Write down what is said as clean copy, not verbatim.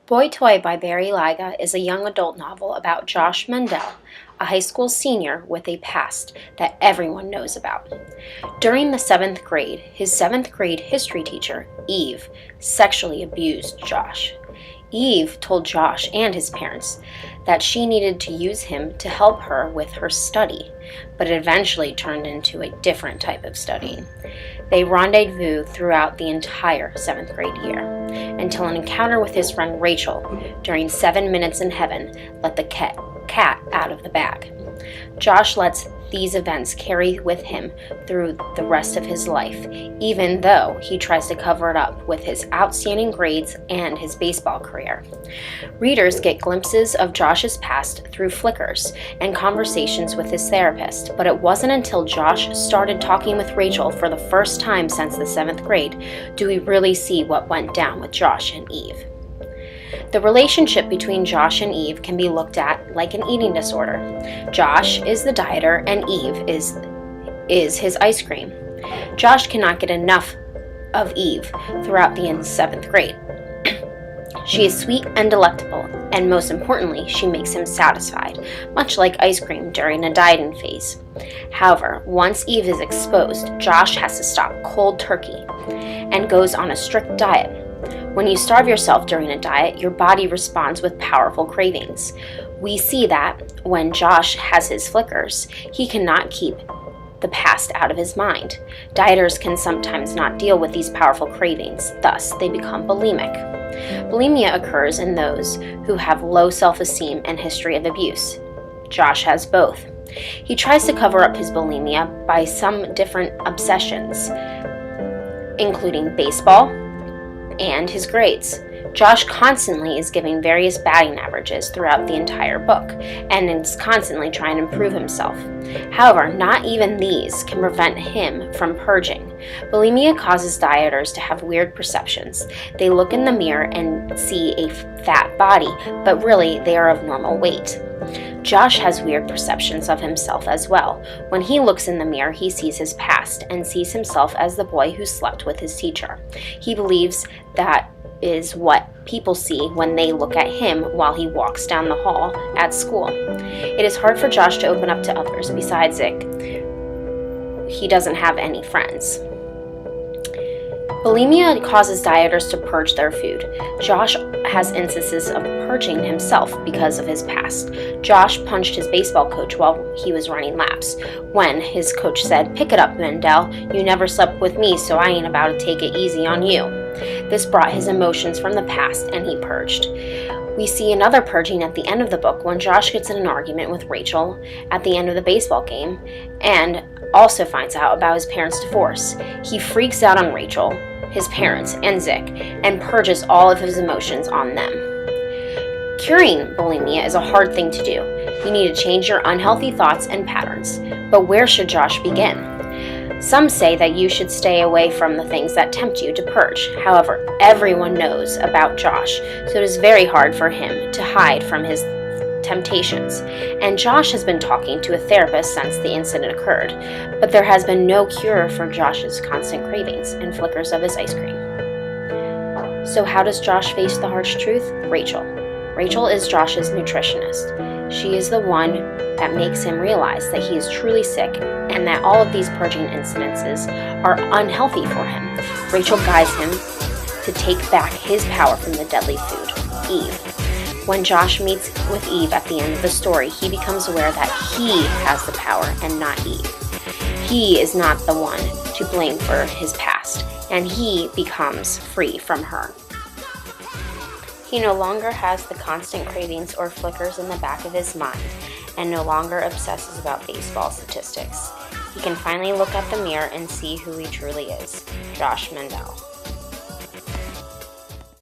Boy Toy by Barry Lyga is a young adult novel about Josh Mendel, a high school senior with a past that everyone knows about. During the 7th grade, his 7th grade history teacher, Eve, sexually abused Josh. Eve told Josh and his parents that she needed to use him to help her with her study, but it eventually turned into a different type of studying. They rendezvous throughout the entire 7th grade year, until an encounter with his friend Rachel during 7 Minutes in Heaven let the cat out of the bag. Josh lets these events carry with him through the rest of his life, even though he tries to cover it up with his outstanding grades and his baseball career. Readers get glimpses of Josh's past through flickers and conversations with his therapist, but it wasn't until Josh started talking with Rachel for the first time since the 7th grade do we really see what went down with Josh and Eve. The relationship between Josh and Eve can be looked at like an eating disorder. Josh is the dieter and Eve is his ice cream. Josh cannot get enough of Eve throughout the 7th grade. She is sweet and delectable, and most importantly, she makes him satisfied, much like ice cream during a dieting phase. However, once Eve is exposed, Josh has to stop cold turkey and goes on a strict diet. When you starve yourself during a diet, your body responds with powerful cravings. We see that when Josh has his flickers, he cannot keep the past out of his mind. Dieters can sometimes not deal with these powerful cravings, thus they become bulimic. Bulimia occurs in those who have low self-esteem and history of abuse. Josh has both. He tries to cover up his bulimia by some different obsessions, including baseball and his grades. Josh constantly is giving various batting averages throughout the entire book, and is constantly trying to improve himself. However, not even these can prevent him from purging. Bulimia causes dieters to have weird perceptions. They look in the mirror and see a fat body, but really they are of normal weight. Josh has weird perceptions of himself as well. When he looks in the mirror, he sees his past and sees himself as the boy who slept with his teacher. He believes that is what people see when they look at him while he walks down the hall at school. It is hard for Josh to open up to others. Besides Zick, he doesn't have any friends. Bulimia causes dieters to purge their food. Josh has instances of purging himself because of his past. Josh punched his baseball coach while he was running laps. When his coach said, "Pick it up, Mendel. You never slept with me, so I ain't about to take it easy on you." This brought his emotions from the past, and he purged. We see another purging at the end of the book when Josh gets in an argument with Rachel at the end of the baseball game and also finds out about his parents' divorce. He freaks out on Rachel, his parents, and Zick, and purges all of his emotions on them. Curing bulimia is a hard thing to do. You need to change your unhealthy thoughts and patterns. But where should Josh begin? Some say that you should stay away from the things that tempt you to purge. However, everyone knows about Josh, so it is very hard for him to hide from his temptations. And Josh has been talking to a therapist since the incident occurred, but there has been no cure for Josh's constant cravings and flickers of his ice cream. So how does Josh face the harsh truth? Rachel. Rachel is Josh's nutritionist. She is the one that makes him realize that he is truly sick and that all of these purging incidences are unhealthy for him. Rachel guides him to take back his power from the deadly food, Eve. When Josh meets with Eve at the end of the story, he becomes aware that he has the power and not Eve. He is not the one to blame for his past, and he becomes free from her. He no longer has the constant cravings or flickers in the back of his mind, and no longer obsesses about baseball statistics. He can finally look at the mirror and see who he truly is, Josh Mendel.